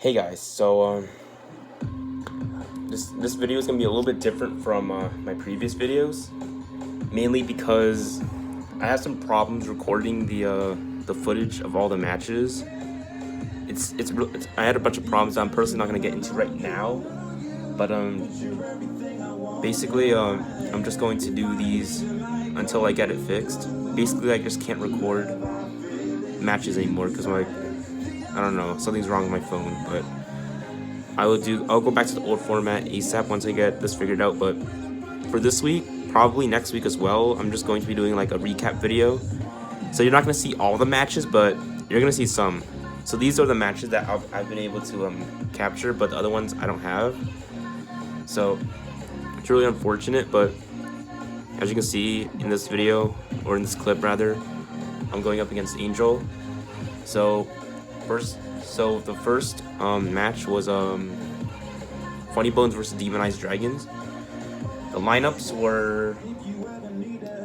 Hey guys, this video is gonna be a little bit different from my previous videos, mainly because I had some problems recording the footage of all the matches. I had a bunch of problems I'm personally not gonna get into right now, but basically I'm just going to do these until I get it fixed. Basically, I just can't record matches anymore because I don't know, something's wrong with my phone, but I'll go back to the old format ASAP once I get this figured out. But for this week, probably next week as well, I'm just going to be doing like a recap video. So you're not going to see all the matches, but you're going to see some. So these are the matches that I've been able to capture, but the other ones I don't have. So it's really unfortunate, but as you can see in this video, or in this clip rather, I'm going up against Angel. So the first match was Funny Bones versus Demonized Dragons. The lineups were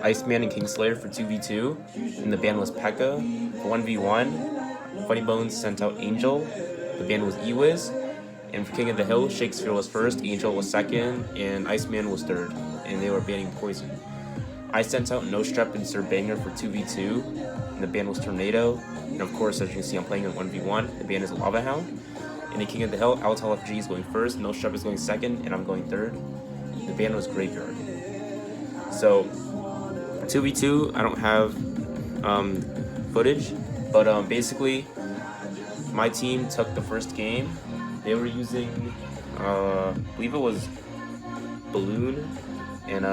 Iceman and Kingslayer for 2v2, and the ban was P.E.K.K.A. For 1v1, Funny Bones sent out Angel, the ban was Ewiz, and for King of the Hill, Shakespeare was first, Angel was second, and Iceman was third, and they were banning Poison. I sent out No Strep and Sir Banger for 2v2, and the ban was Tornado. And of course, as you can see, I'm playing in 1v1. The ban is Lava Hound. In the King of the Hill, Altal FG is going first, No Strep is going second, and I'm going third. The ban was Graveyard. So, 2v2, I don't have footage, but basically, my team took the first game. They were using, I believe it was Balloon and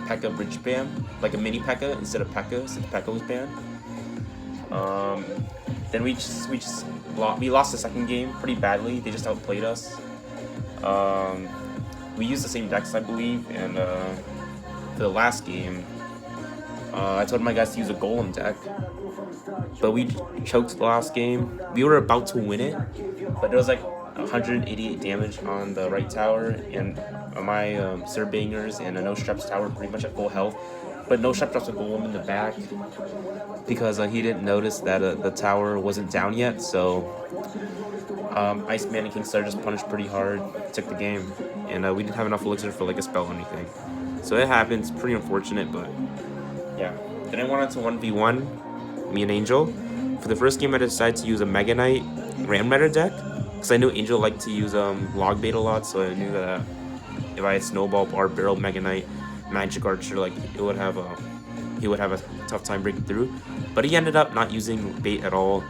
P.E.K.K.A. Bridge Ban, like a mini P.E.K.K.A. instead of P.E.K.K.A. since P.E.K.K.A. was banned. Then we lost the second game pretty badly. They just outplayed us. We used the same decks, I believe, and for the last game, I told my guys to use a Golem deck, but we choked the last game. We were about to win it, but there was like 188 damage on the right tower, and my Sir Bangers and a No Strep's tower pretty much at full health. But No Strep drops a Golem in the back because he didn't notice that the tower wasn't down yet. So Iceman and Kingslayer just punished pretty hard, took the game, and we didn't have enough elixir for like a spell or anything. So it happens, pretty unfortunate, but yeah. Then I went on to 1v1, me and Angel. For the first game, I decided to use a Mega Knight Ram Rider deck because I knew Angel liked to use Log Bait a lot, so I knew that if I had Snowball, Barb Barrel, Mega Knight, Magic Archer, like he would have a tough time breaking through. But he ended up not using bait at all.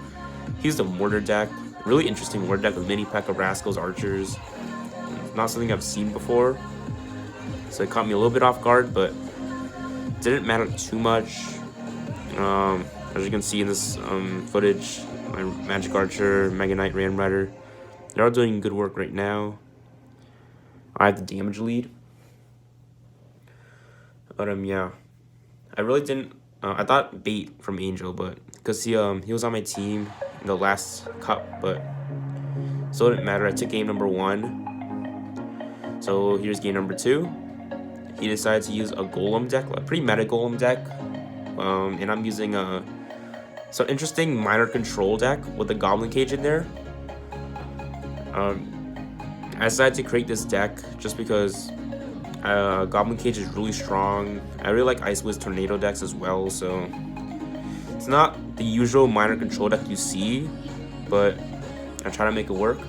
He used a Mortar deck, really interesting Mortar deck with mini P.E.K.K.A. Rascals, Archers. Not something I've seen before, so it caught me a little bit off guard, but didn't matter too much. As you can see in this footage, my Magic Archer, Mega Knight, Ram Rider, they're all doing good work right now. I have the damage lead. But yeah, I really didn't. I thought bait from Angel, but because he was on my team in the last cup, but so it didn't matter. I took game number 1. So here's game number 2. He decided to use a Golem deck, a pretty meta Golem deck, and I'm using some interesting minor control deck with a Goblin Cage in there. I decided to create this deck just because Goblin Cage is really strong. I really like Ice Wiz Tornado decks as well, so it's not the usual minor control deck you see, but I try to make it work.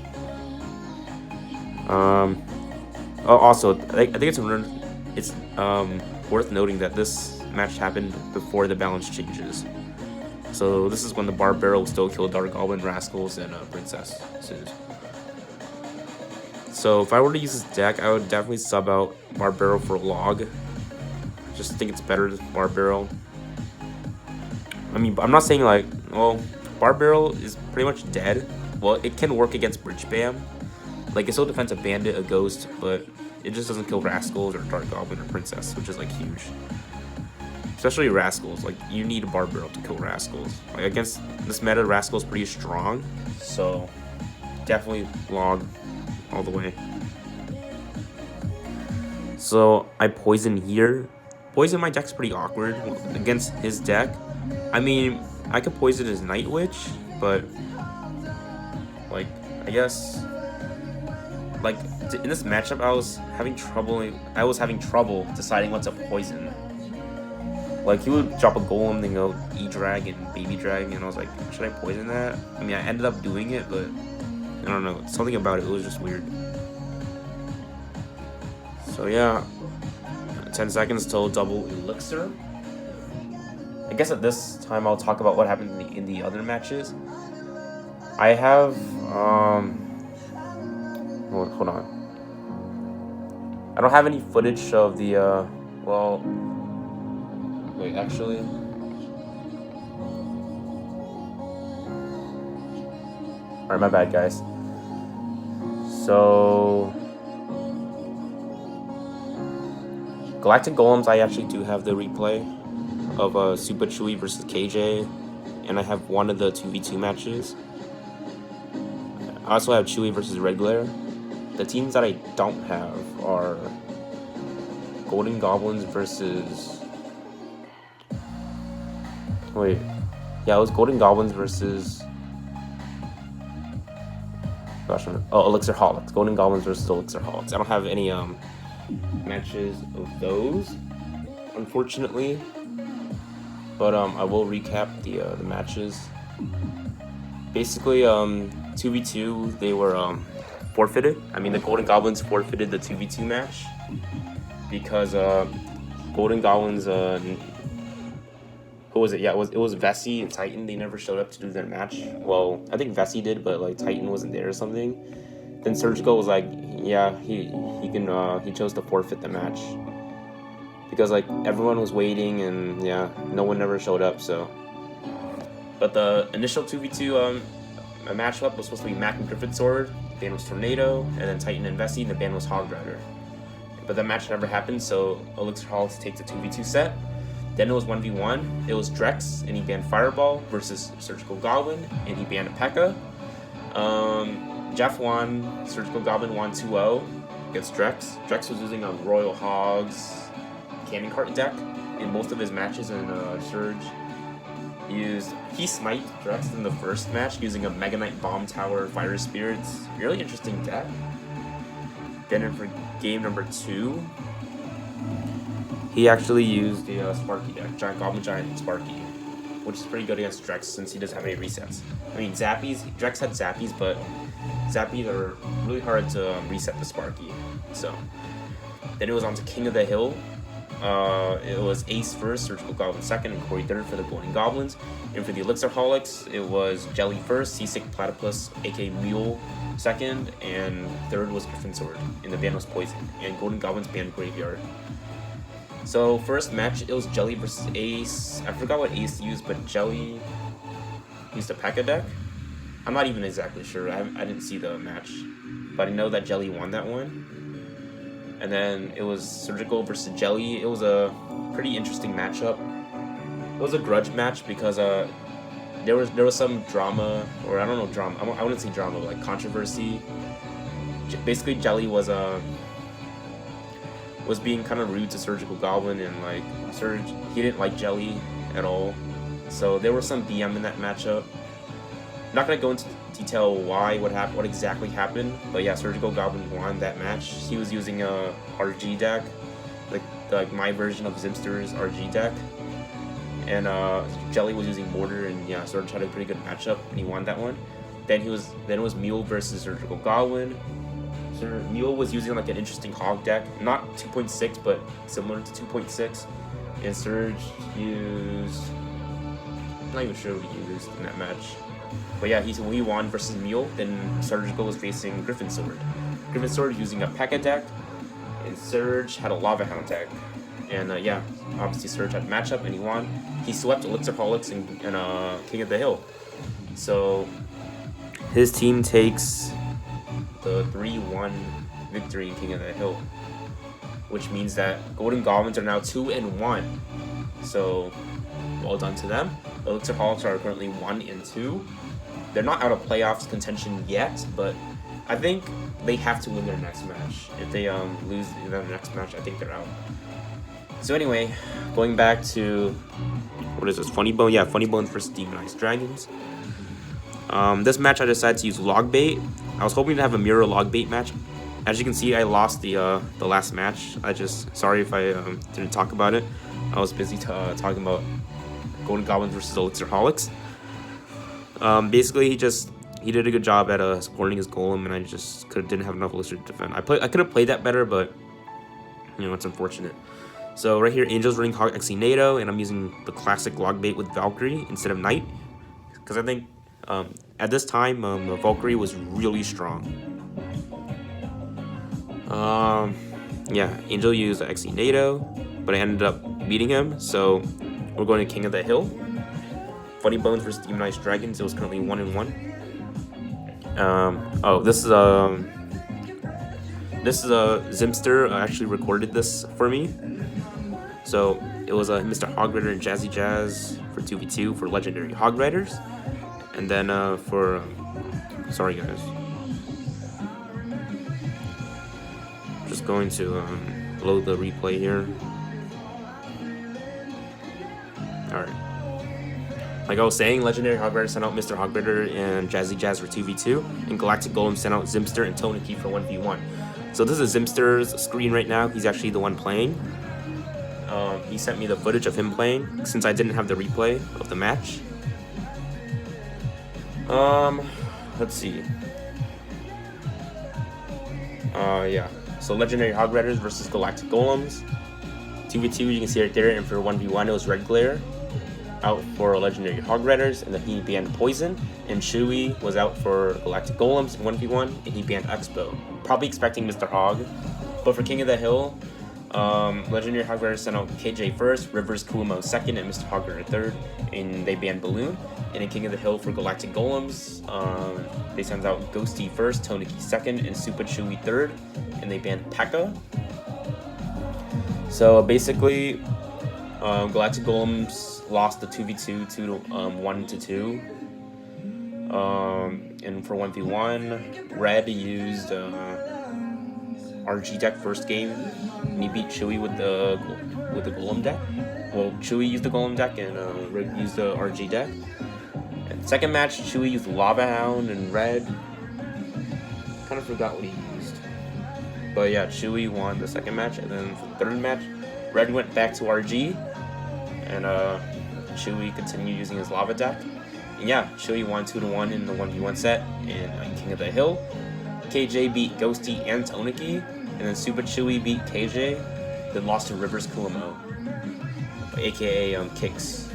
Also, I think it's worth noting that this match happened before the balance changes. So this is when the Barb Barrel still killed Dark Goblin, Rascals, and Princess. So if I were to use this deck, I would definitely sub out Barb Barrel for Log. Just think it's better than Barb Barrel. I mean, I'm not saying like, well, Barb Barrel is pretty much dead. Well, it can work against Bridge Spam. Like, it still defends a Bandit, a Ghost, but it just doesn't kill Rascals or Dark Goblin or Princess, which is like huge. Especially Rascals, like you need a Barb Barrel to kill Rascals. Like against this meta, Rascal's pretty strong, so definitely Log all the way. So I poison here. Poison my deck's pretty awkward against his deck. I mean, I could poison his Night Witch, but like I guess, like, in this matchup, I was having trouble deciding what to poison. Like, he would drop a golem, then go E-Drag and Baby Drag, and I was like, should I poison that? I mean, I ended up doing it, but I don't know. Something about it was just weird. So yeah, 10 seconds till double elixir. I guess at this time I'll talk about what happened in the other matches. I have hold on. I don't have any footage of the well, wait, actually. Alright, my bad, guys. So Galactic Golems, I actually do have the replay of Super Chewy versus KJ, and I have one of the 2v2 matches. I also have Chewy versus Red Glare. The teams that I don't have are Golden Goblins versus... Wait. Yeah, it was Golden Goblins versus... Gosh, Elixir Holics. Golden Goblins versus Elixir Holics. I don't have any matches of those, unfortunately. But I will recap the matches. Basically, 2v2, they were forfeited. I mean, the Golden Goblins forfeited the 2v2 match because Golden Goblins, who was it? Yeah, it was Vessi and Titan. They never showed up to do their match. Well, I think Vessi did, but like Titan wasn't there or something. Then Surgical was like, yeah, he chose to forfeit the match because like everyone was waiting and yeah, no one ever showed up. So, but the initial 2v2 matchup was supposed to be Mac and Griffin Sword. The band was Tornado, and then Titan and Vessi, and the band was Hog Rider. But that match never happened, so Elixir Holics takes a 2v2 set. Then it was 1v1. It was Drex, and he banned Fireball, versus Surgical Goblin, and he banned P.E.K.K.A. Jeff won. Surgical Goblin won 2-0 against Drex. Drex was using a Royal Hogs Cannon Cart deck in most of his matches, and Surge he sniped Drex in the first match using a Mega Knight Bomb Tower Fire Spirits. Really interesting deck. Then for game number 2, he actually used the Sparky deck, Giant Goblin Giant Sparky, which is pretty good against Drex since he doesn't have any resets. I mean, Zappies, Drex had Zappies, but Zappies are really hard to reset the Sparky. So then it was on to King of the Hill. It was Ace first, Surgical Goblin second, and Corey third for the Golden Goblins. And for the Elixir Holics, it was Jelly first, Seasick Platypus, aka Mule second, and third was Griffin Sword, and the band was Poison, and Golden Goblins banned Graveyard. So first match, it was Jelly versus Ace. I forgot what Ace used, but Jelly used a P.E.K.K.A. deck. I'm not even exactly sure. I didn't see the match, but I know that Jelly won that one. And then it was Surgical versus Jelly. It was a pretty interesting matchup. It was a grudge match because there was some drama, or I don't know, drama. I wouldn't say drama, but like controversy. Basically, Jelly was being kind of rude to Surgical Goblin, and like he didn't like Jelly at all. So there was some BM in that matchup. I'm not gonna go into detail what exactly happened, but yeah, Surgical Goblin won that match. He was using a RG deck, like my version of Zimster's RG deck, and Jelly was using Mortar, and yeah, Surge had a pretty good matchup, and he won that one. Then it was Mule versus Surgical Goblin. Mule was using like an interesting Hog deck, not 2.6, but similar to 2.6, and Surge used, I'm not even sure what he used in that match. But yeah, he won versus Mule. Then Surgical was facing Griffin Sword. Griffin Sword using a P.E.K.K.A. deck, and Surge had a Lava Hound deck. And yeah, obviously Surge had a matchup, and he won. He swept Elixir Holics and King of the Hill. So his team takes the 3-1 victory in King of the Hill, which means that Golden Goblins are now 2-1. So well done to them. Elixir Holics are currently 1-2. They're not out of playoffs contention yet, but I think they have to win their next match. If they lose their next match, I think they're out. So anyway, going back to, what is this, Funny Bone? Yeah, Funny Bones versus Demonized Dragons. This match I decided to use Logbait. I was hoping to have a mirror log bait match. As you can see, I lost the last match. Sorry if I didn't talk about it. I was busy talking about Golden Goblins versus Elixirholics. Basically, he did a good job at supporting his golem, and I just didn't have enough Elixir to defend. I could have played that better, but it's unfortunate. So right here, Angel's running Hog Exinado, and I'm using the classic log bait with Valkyrie instead of Knight, because I think at this time Valkyrie was really strong. Yeah, Angel used Exinado, but I ended up beating him, so we're going to King of the Hill. Funny Bones versus Demonized Dragons. It was currently 1-1. This is a Zimster actually recorded this for me. So it was Mr. Hogrider and Jazzy Jazz for 2v2 for Legendary Hog Riders, and then sorry guys, just going to load the replay here. All right. Like I was saying, Legendary Hog Rider sent out Mr. Hogrider and Jazzy Jazz for 2v2, and Galactic Golem sent out Zimster and Toniki for 1v1. So this is Zimster's screen right now. He's actually the one playing. He sent me the footage of him playing, since I didn't have the replay of the match. Let's see. Yeah. So Legendary Hog Riders versus Galactic Golems. 2v2, you can see right there, and for 1v1 it was Red Glare out for Legendary Hog Riders, and then he banned Poison, and Chewy was out for Galactic Golems in 1v1, and he banned Expo. Probably expecting Mr. Hog, but for King of the Hill, Legendary Hog Riders sent out KJ first, Rivers Kumo second, and Mr. Hog Rider third, and they banned Balloon. And in King of the Hill for Galactic Golems, they sent out Ghosty first, Toniki second, and Super Chewy third, and they banned P.E.K.K.A. So basically, Galactic Golems lost the 2v2 1-2. And for 1v1, Red used RG deck first game, and he beat Chewy with the Golem deck. Well, Chewy used the Golem deck, and Red used the RG deck. And second match, Chewy used Lava Hound, and Red kind of forgot what he used. But yeah, Chewy won the second match, and then for the third match, Red went back to RG, and Chewy continued using his Lava deck. And yeah, Chewy won 2-1 in the 1v1 set, and on King of the Hill, KJ beat Ghosty and Toniki, and then Super Chewy beat KJ, then lost to Rivers Kumo, aka Kicks,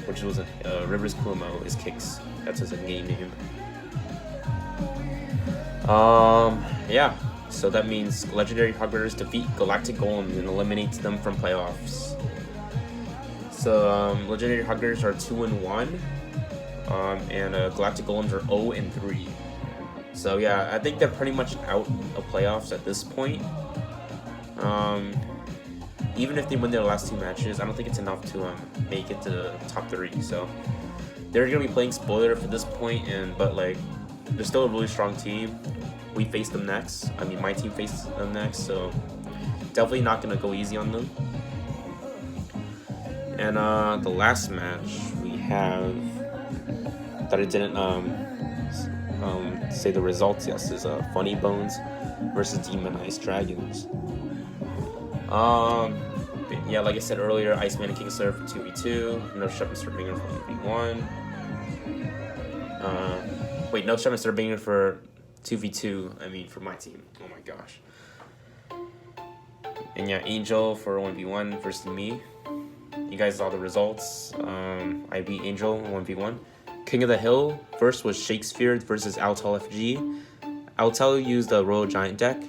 which was Rivers Kumo is Kicks. That's his game name. Yeah. So that means Legendary Hog Riders defeat Galactic Golems and eliminates them from playoffs. So Legendary Hog Riders are 2-1, and Galactic Golems are 0-3. So yeah, I think they're pretty much out of playoffs at this point. Even if they win their last two matches, I don't think it's enough to make it to the top 3. So they're gonna be playing spoiler for this point, but like they're still a really strong team. We face them next. I mean, my team faces them next, so definitely not gonna go easy on them. And the last match we have that I didn't say the results is Funny Bones versus Demonized Dragons. Yeah, like I said earlier, Iceman and Kingslayer for 2v2, No Shep and Starbinger for 1v1. Wait, No Shep and Starbinger for 2v2, I mean for my team. Oh my gosh. And yeah, Angel for 1v1 versus me. You guys saw the results. I beat Angel 1v1. King of the Hill first was Shakespeare versus Altel FG. Altel used a Royal Giant deck,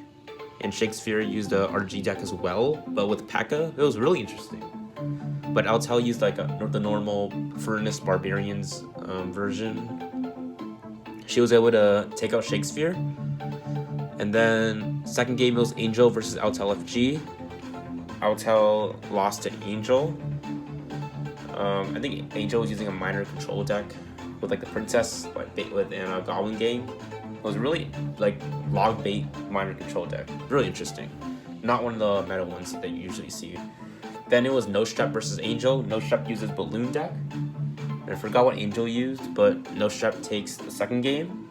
and Shakespeare used a RG deck as well, but with P.E.K.K.A. It was really interesting. But Altel used like the normal Furnace Barbarians version. She was able to take out Shakespeare. And then second game, it was Angel versus Altel FG. Altel lost to Angel. I think Angel was using a minor control deck with like the Princess with a Goblin Gang. It was really like log bait minor control deck. Really interesting. Not one of the meta ones that you usually see. Then it was No Strep versus Angel. No Strep uses Balloon deck. And I forgot what Angel used, but No Strep takes the second game.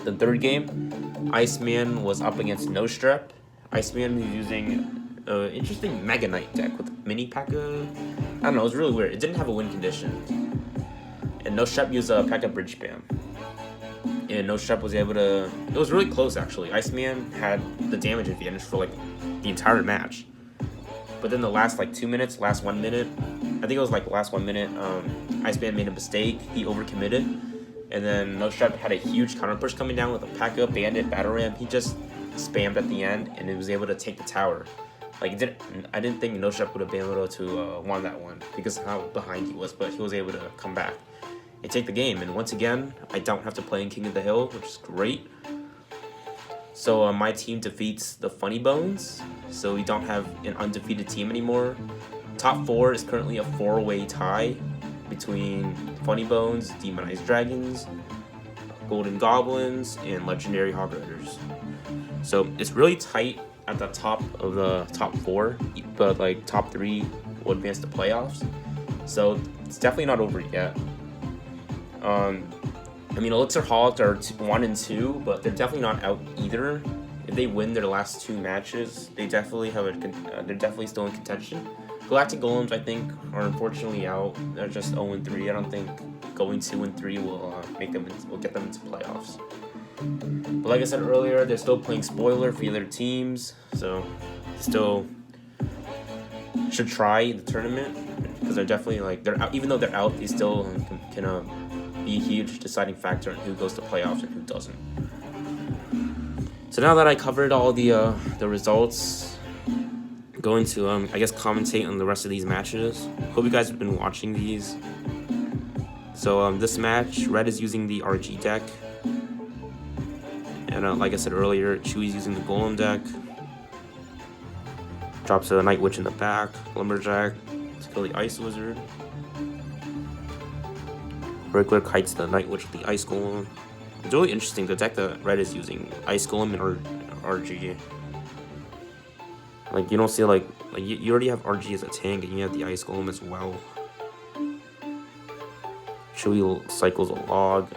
The third game, Iceman was up against Nostrep. Iceman was using an interesting Mega Knight deck with Mini P.E.K.K.A. I don't know, it was really weird. It didn't have a win condition. And Nostrep used a P.E.K.K.A. Bridge Spam. And Nostrep was able to... It was really close, actually. Iceman had the damage advantage for, like, the entire match. But then the last, like, 2 minutes, last 1 minute... I think it was, like, last 1 minute, Iceman made a mistake. He overcommitted. And then Nostrep had a huge counter push coming down with a P.E.K.K.A, Bandit, Battle Ram. He just spammed at the end, and he was able to take the tower. Like, I didn't think Nostrep would have been able to won that one because of how behind he was, but he was able to come back and take the game. And once again, I don't have to play in King of the Hill, which is great. So my team defeats the Funny Bones, so we don't have an undefeated team anymore. Top 4 is currently a 4-way tie between Funny Bones, Demonized Dragons, Golden Goblins, and Legendary Hog Riders. So it's really tight at the top of the top 4, but like top 3 will advance to playoffs. So it's definitely not over yet. I mean, Elixir Hawks are 1 and 2, but they're definitely not out either. If they win their last 2 matches, they definitely have they're definitely still in contention. Galactic Golems, I think, are unfortunately out. They're just 0 and 3. I don't think going 2 and 3 will get them into playoffs. But like I said earlier, they're still playing spoiler for other teams, so still should try the tournament because they're definitely like they're out, even though they're out, they still can be a huge deciding factor in who goes to playoffs and who doesn't. So now that I covered all the results, I'm going to I guess commentate on the rest of these matches. Hope you guys have been watching these. So this match, Red is using the RG deck. And like I said earlier, Chewy's using the Golem deck. Drops a Night Witch in the back, Lumberjack to kill the Ice Wizard. Regular kites the Night Witch with the Ice Golem. It's really interesting, the deck that Red is using, Ice Golem and RG. Like, you don't see, like you already have RG as a tank, and you have the Ice Golem as well. Chewy cycles a log.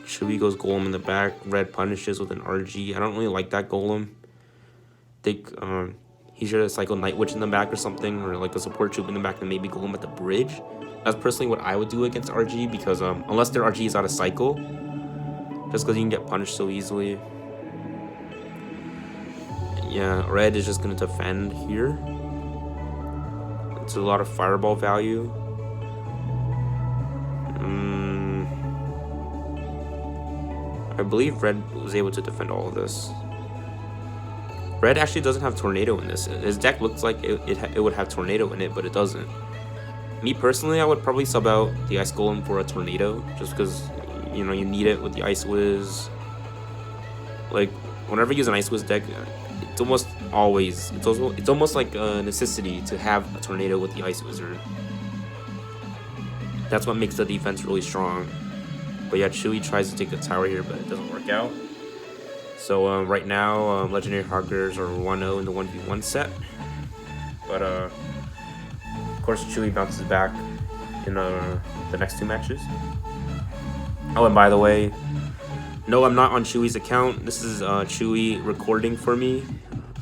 Chewy goes Golem in the back. Red punishes with an RG. I don't really like that Golem. I think he should have cycled Night Witch in the back or something, or like a support troop in the back and maybe Golem at the bridge. That's personally what I would do against RG, because unless their RG is out of cycle, just because you can get punished so easily. Yeah, Red is just going to defend here. It's a lot of fireball value. I believe Red was able to defend all of this. Red actually doesn't have Tornado in this. His deck looks like it would have Tornado in it, but it doesn't. Me personally, I would probably sub out the Ice Golem for a Tornado, just because, you know, you need it with the Ice Wiz. Like, whenever you use an Ice Wiz deck, it's almost always, it's almost like a necessity to have a Tornado with the Ice Wizard. That's what makes the defense really strong. But yeah, Chewy tries to take the tower here, but it doesn't work out. So right now, Legendary Hoggers are 1-0 in the 1v1 set. But of course, Chewy bounces back in the next 2 matches. Oh, and by the way, no, I'm not on Chewy's account. This is Chewy recording for me.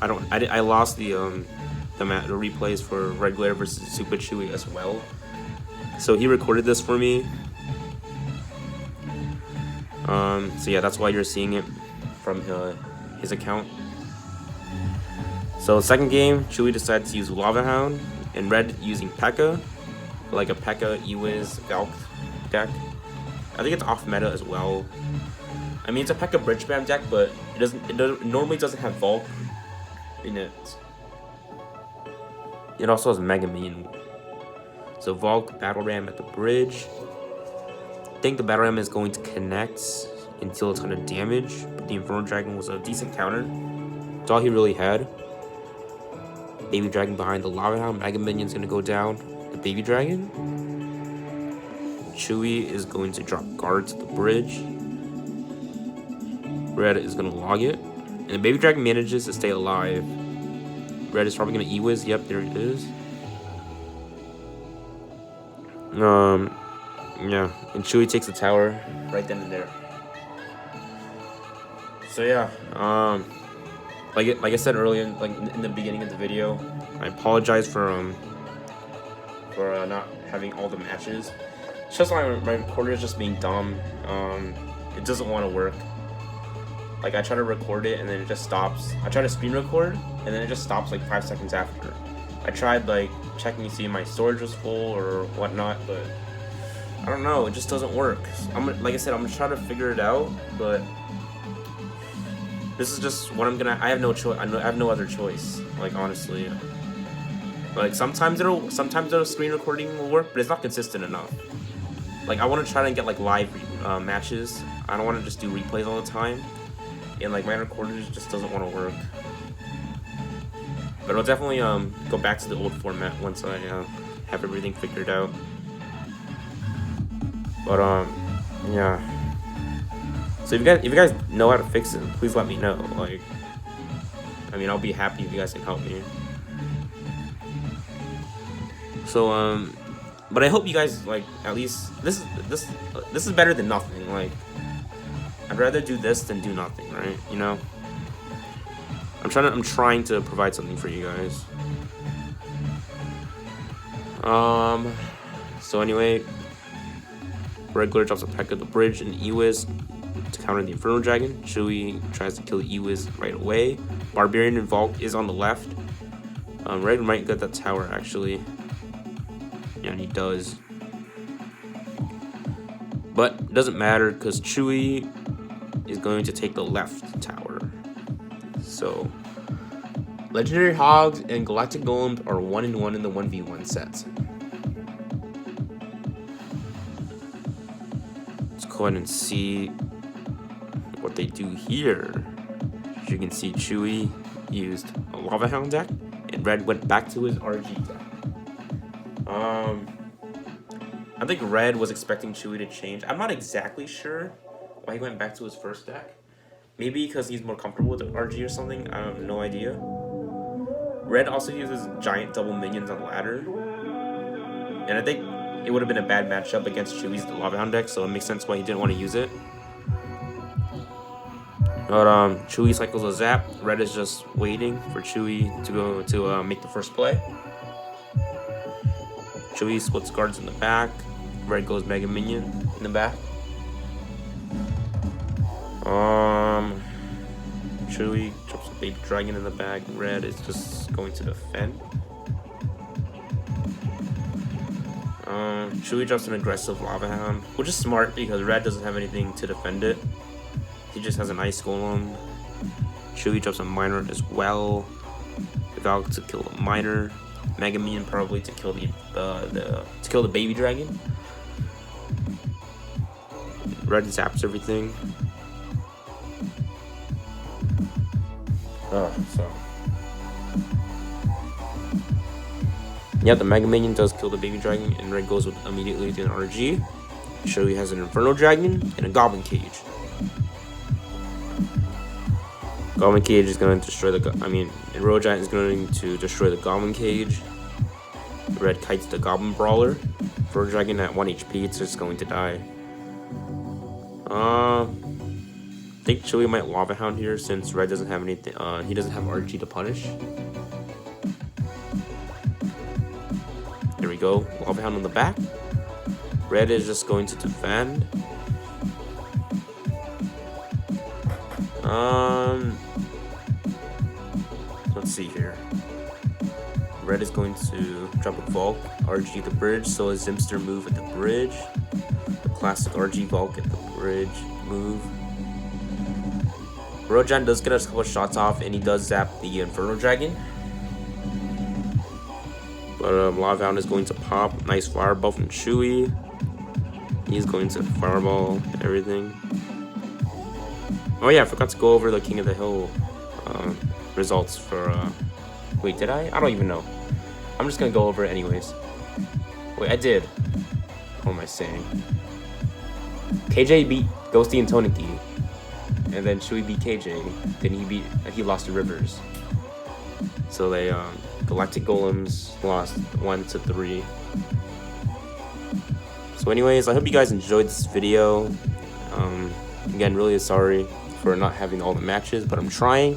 I lost the replays for Red Glare versus Super Chewy as well. So he recorded this for me. So yeah, that's why you're seeing it from his account. So second game, Chewy decides to use Lava Hound, and Red using P.E.K.K.A, like a P.E.K.K.A Ewiz Valk deck. I think it's off meta as well. I mean, it's a P.E.K.K.A Bridge Spam deck, but it normally doesn't have Valk in it. It also has Mega Minion. So Valk, Battle Ram at the bridge. I think the Battle Ram is going to connect until it's going to damage, but the Inferno Dragon was a decent counter. That's all he really had. Baby Dragon behind the Lava Hound. Mega Minion's going to go down. The Baby Dragon. Chewy is going to drop guards at the bridge. Red is going to log it. And the Baby Dragon manages to stay alive. Red is probably going to E-Wiz. Yep, there it is. Yeah, and Chewie takes the tower right then and there. So yeah, like I said earlier, like in the beginning of the video, I apologize for not having all the matches. It's just like my recorder is just being dumb. It doesn't want to work. Like I try to record it and then it just stops. I try to screen record and then it just stops like 5 seconds after. I tried like checking to see if my storage was full or whatnot, but I don't know. It just doesn't work. Like I said, I'm gonna try to figure it out, but this is just what I'm gonna. I have no choice. I have no other choice. Like honestly, like sometimes the screen recording will work, but it's not consistent enough. Like I want to try to get like live matches. I don't want to just do replays all the time, and like my recorder just doesn't want to work. But I'll definitely go back to the old format once I have everything figured out. But yeah. So if you guys know how to fix it, please let me know. Like, I mean, I'll be happy if you guys can help me. So but I hope you guys like at least this is better than nothing. Like, I'd rather do this than do nothing, right? You know. I'm trying to provide something for you guys. So anyway, Regular drops a peck of the bridge and Ewiz to counter the Inferno Dragon. Chewie tries to kill Ewiz right away. Barbarian and Valk is on the left. Red might get that tower actually. Yeah, and he does. But it doesn't matter because Chewie is going to take the left tower. So, Legendary Hogs and Galactic Golems are 1-1 in the 1v1 sets. Let's go ahead and see what they do here. As you can see, Chewie used a Lava Hound deck, and Red went back to his RG deck. I think Red was expecting Chewie to change. I'm not exactly sure why he went back to his first deck. Maybe because he's more comfortable with the RG or something. I have no idea. Red also uses giant double minions on ladder. And I think it would have been a bad matchup against Chewie's Lava Hound deck, so it makes sense why he didn't want to use it. But Chewie cycles a zap. Red is just waiting for Chewie to go to make the first play. Chewie splits guards in the back. Red goes Mega Minion in the back. Chewie drops a Baby Dragon in the back. Red is just going to defend. Chewie drops an aggressive Lava Hound, which is smart because Red doesn't have anything to defend it. He just has an Ice Golem. Chewie drops a Miner as well. Valk to kill the Miner. Mega Minion probably to kill the Baby Dragon. Red zaps everything. So yeah, the Mega Minion does kill the Baby Dragon, and Red goes immediately to an RG. Chewie has an Inferno Dragon and a Goblin Cage. Goblin Cage is going to destroy Inferno Giant is going to destroy the Goblin Cage. Red kites the Goblin Brawler. Inferno Dragon at 1 HP, it's just going to die. I think Chewie might Lava Hound here since Red doesn't have anything. He doesn't have RG to punish. There we go. Lava Hound on the back. Red is just going to defend. Let's see here. Red is going to drop a Valk, RG the bridge, so a Zimster move at the bridge. The classic RG Valk at the bridge move. Rojan does get a couple shots off, and he does zap the Inferno Dragon. But Lava Hound is going to pop. Nice Fireball from Chewie. He's going to Fireball everything. Oh yeah, I forgot to go over the King of the Hill results for... Wait, did I? I don't even know. I'm just going to go over it anyways. Wait, I did. What am I saying? KJ beat Ghosty and Toniki. And then Chewie beat KJ. Then he lost to Rivers. So they Galactic Golems lost 1-3. So anyways, I hope you guys enjoyed this video. Again, really sorry for not having all the matches, but I'm trying.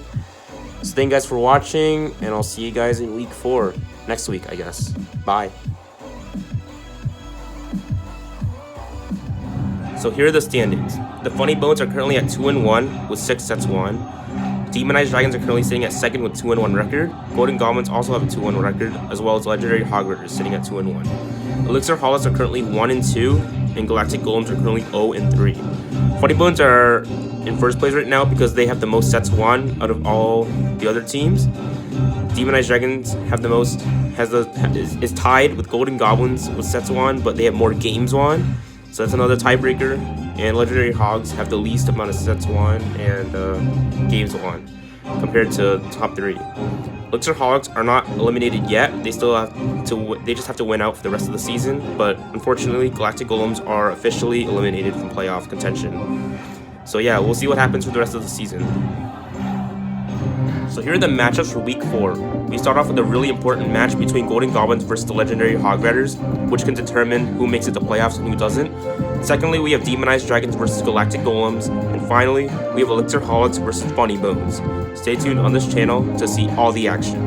So thank you guys for watching, and I'll see you guys in week 4. Next week, I guess. Bye. So here are the standings. The Funny Bones are currently at 2-1 with 6 sets won. Demonized Dragons are currently sitting at 2nd with 2-1 record. Golden Goblins also have a 2-1 record, as well as Legendary Hogwarts sitting at 2-1. Elixir Hollows are currently 1-2, and Galactic Golems are currently 0-3. Funny Bones are in first place right now because they have the most sets won out of all the other teams. Demonized Dragons have the most, is tied with Golden Goblins with sets won, but they have more games won. So that's another tiebreaker. And Legendary Hogs have the least amount of sets won and games won compared to top 3. Elixir Hogs are not eliminated yet. They still have to. They just have to win out for the rest of the season. But unfortunately, Galactic Golems are officially eliminated from playoff contention. So yeah, we'll see what happens for the rest of the season. So here are the matchups for week 4. We start off with a really important match between Golden Goblins versus the Legendary Hog Riders, which can determine who makes it to playoffs and who doesn't. Secondly, we have Demonized Dragons versus Galactic Golems. And finally, we have Elixir Hogs versus Funny Bones. Stay tuned on this channel to see all the action.